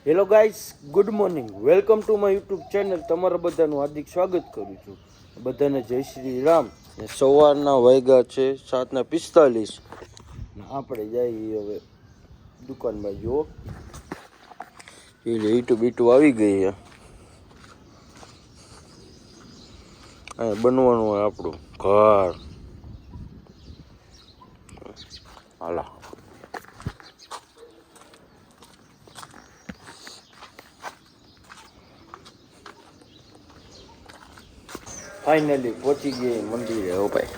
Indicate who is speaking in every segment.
Speaker 1: Hello guys, good morning. Welcome to my YouTube channel. તમારા બધાનું હાર્દિક સ્વાગત કરું છું. બધાને જય શ્રી રામ. સવારના વાગ્યા છે 7:45. આપણે જઈએ હવે દુકાનમાં. જુઓ એટલે ઈટું બીટું આવી ગઈ છે. અહીંયા બનવાનું હોય આપણું ઘર. હાલા ફાઇનલી પહોંચી ગઈ મંદિરે. હો ભાઈ,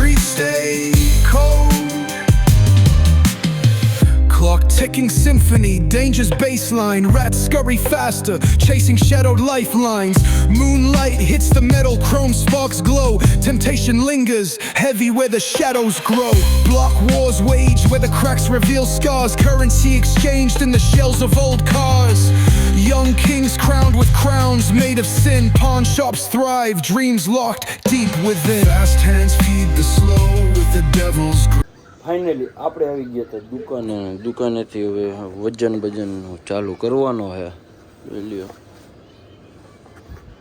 Speaker 2: Streets stay cold. Clock ticking symphony, danger's baseline. Rats scurry faster, chasing shadowed lifelines. Moonlight hits the metal, chrome sparks glow. Temptation lingers, heavy where the shadows grow. Block wars wage where the cracks reveal scars. Currency exchanged in the shells of old cars. Young kings crowned with crowns made of sin. Pawn shops thrive, dreams locked deep within. Fast hands feed the slow with the devil's grip.
Speaker 1: Finally આપણે આવી ગયા હતા દુકાને. દુકાનેથી હવે વજન ચાલુ કરવાનો છે. લ્યો,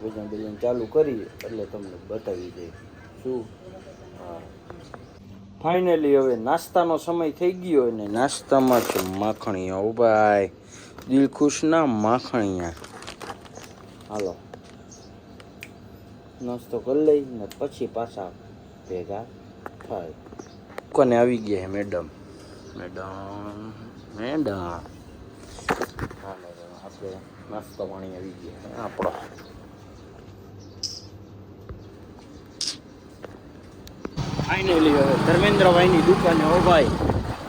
Speaker 1: વજન ચાલુ કરીએ એટલે તમને બતાવી દઈએ શું. હા, ફાઇનલી હવે નાસ્તાનો સમય થઈ ગયો અને નાસ્તામાં છે માખણીયા. ઓ ભાઈ, દિલખુશના માખણીયા. હાલો નાસ્તો કરી લઈ ને પછી પાછા ભેગા થાય. કોને આવી ગયા હે મેડમ. હા, આપણે નાસ્તો પાણી આવી ગયા આપણો. ફાઇનલી હવે ધર્મેન્દ્રભાઈની દુકાને. હો ભાઈ,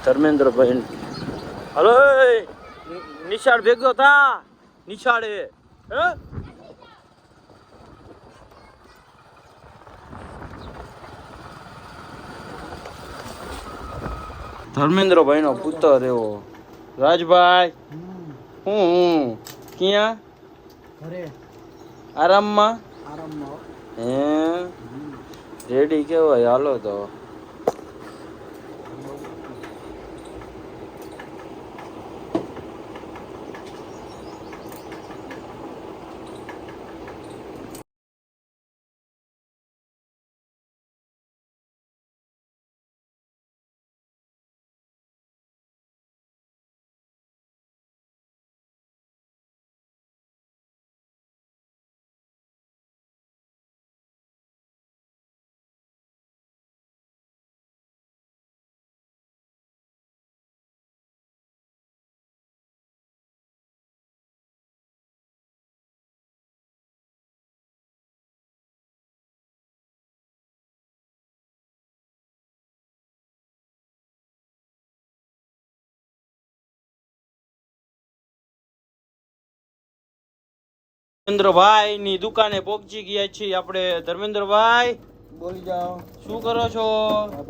Speaker 1: ધર્મેન્દ્રભાઈ. હલો નિશાળ ભેગો થા. નિશાળે હે ધર્મેન્દ્રભાઈ નો પુત્ર એવો રાજભાઈ. હું ક્યાં?
Speaker 3: ઘરે
Speaker 1: આરામમાં.
Speaker 3: આરામમાં.
Speaker 1: હે રેડી કેવાય. હાલો તો ધર્મેન્દ્રભાઈ ની દુકાને પહોંચી ગયા છીએ આપણે. ધર્મેન્દ્રભાઈ
Speaker 3: બોલી જાઓ.
Speaker 1: શું કરો છો?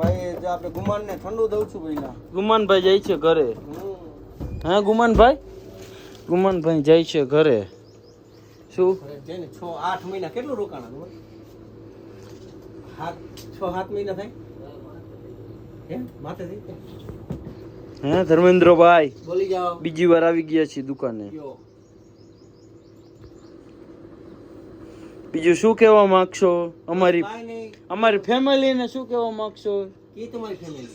Speaker 3: ભાઈ જો આપણે ગુમાન ને ઠંડુ દઉં છું ભાઈના.
Speaker 1: ગુમાનભાઈ જાય છે ઘરે. હા ગુમાનભાઈ જાય છે ઘરે. શું
Speaker 3: જઈને 6-8 મહિના કેટલું રોકાણા? 6-7 મહિના થાય હે માથેથી.
Speaker 1: હે ધર્મેન્દ્રભાઈ
Speaker 3: બોલી જાઓ.
Speaker 1: બીજી વાર આવી ગયા છીએ દુકાને. બીજું શું કહેવા માંગશો? અમારી ફેમિલીને શું કહેવા માંગશો?
Speaker 3: કે તમારી ફેમિલી,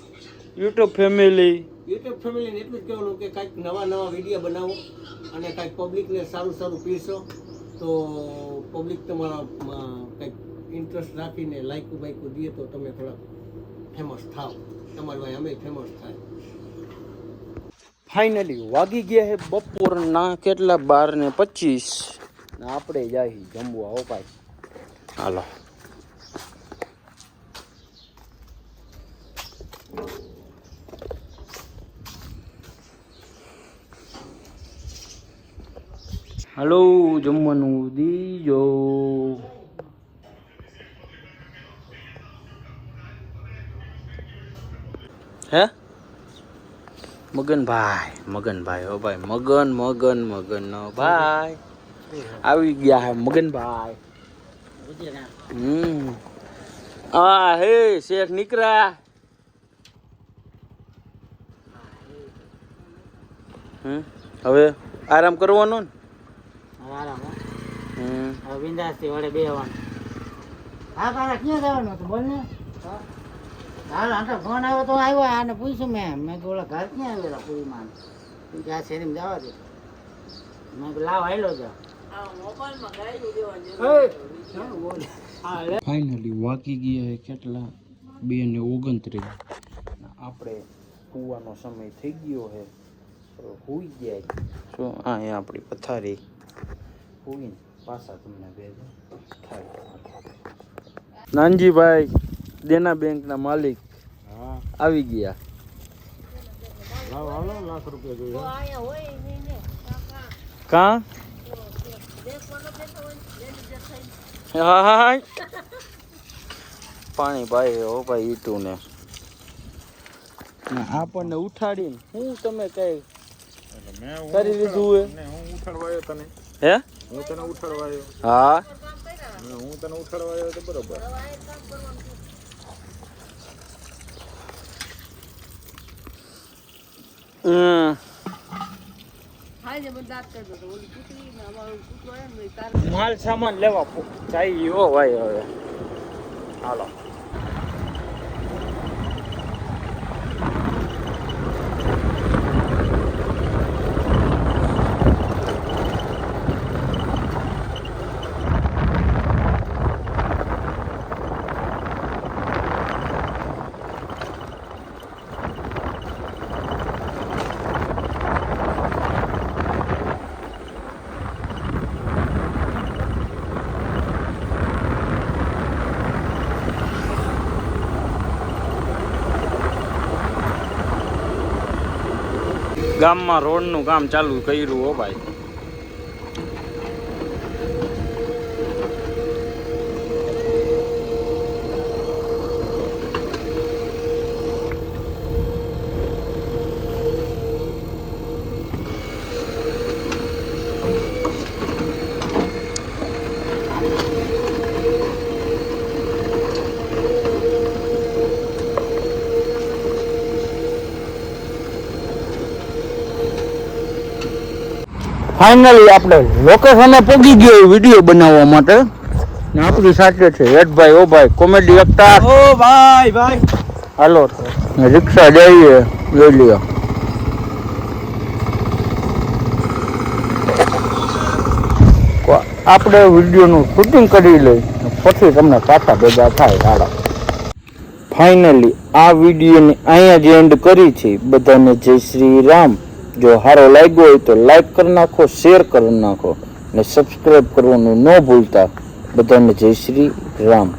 Speaker 1: યુટ્યુબ ફેમિલીને
Speaker 3: એટલું જ કહેવાનું કે કાંઈક નવા વિડીયો બનાવો અને કાંઈક પબ્લિકને સારું પીરશો તો પબ્લિક તમારા કંઈક ઇન્ટરેસ્ટ રાખીને લાઈકું બાઈકું દે તો તમે થોડા ફેમસ થાવ. તમારા ભાઈ અમે ફેમસ થાય.
Speaker 1: ફાઇનલી વાગી ગયા છે બપોરના કેટલા 12:25 ને આપણે જાય જમવા. હો ભાઈ હાલો. હાલો જમવાનું દીજો. હે મગનભાઈ હો ભાઈ, મગન નો ભાઈ આવી ગયા હે મગનભાઈ. આ હે શેખ નીકળ્યા. હવે આરામ કરવાનો ને?
Speaker 4: આરામ હવે બિંદાસ થી વડે બેહવાનું. હા તારા ક્યાં જવાનું હતું બોલ ને. હાલ આંટા ફોન આવ્યો તો આવ્યો. આને પૂછ્યું મેં કે ઓલા ઘર ક્યાં આવેલા પૂરીમાં કે આ શેરીમાં જવા દે. મેં કે લાવ આવેલો જા.
Speaker 1: ફાઇનલી વાગી ગયા હે કેટલા 2:29. આપણે સુવાનો સમય થઈ ગયો હે. હુઈ ગયા શું? આ આપણી પથારી હુઈને પાછા તમને બે થાય. નાનજીભાઈ દેના બેંકના માલિક આવી ગયા.
Speaker 3: લાખ રૂપિયા જોઈએ.
Speaker 1: કા હા પાણી ભાઈ હો ભાઈ ઈટું ને આપણને ઉઠાડીને હું તમે કઈ કરી લીધું હે?
Speaker 5: હું ઉઠાડવાયો તને.
Speaker 1: હે
Speaker 5: હું તને ઉઠાડવાયો.
Speaker 1: હા
Speaker 5: હું તને ઉઠાડવાયો તો બરોબર. માલ સામાન લેવા જાય હો ભાઈ. હવે હાલો ગામમાં રોડનું કામ ચાલુ કર્યું હો ભાઈ. ફાઇનલી આપણે લોકેશને પહોંચી ગયો વિડીયો બનાવવા માટે. ને આપણી સાથે છે હેઠભાઈ. ઓ ભાઈ કોમેડી એક્ટર. ઓ ભાઈ હાલો રિક્ષા જઈએ લઈ લ્યો. આપણે વિડીયોનું શૂટિંગ કરી લઈ પછી તમને પાછા ભેગા થાય. સાડા ફાઇનલી આ વિડીયોની અહીંયા જ એન્ડ કરી છે. બધાને જય શ્રી રામ. જો સારો લાગ્યો હોય તો લાઈક કરી નાખો, શેર કરી નાખો ને સબસ્ક્રાઈબ કરવાનું ન ભૂલતા. બધાને જય શ્રી રામ.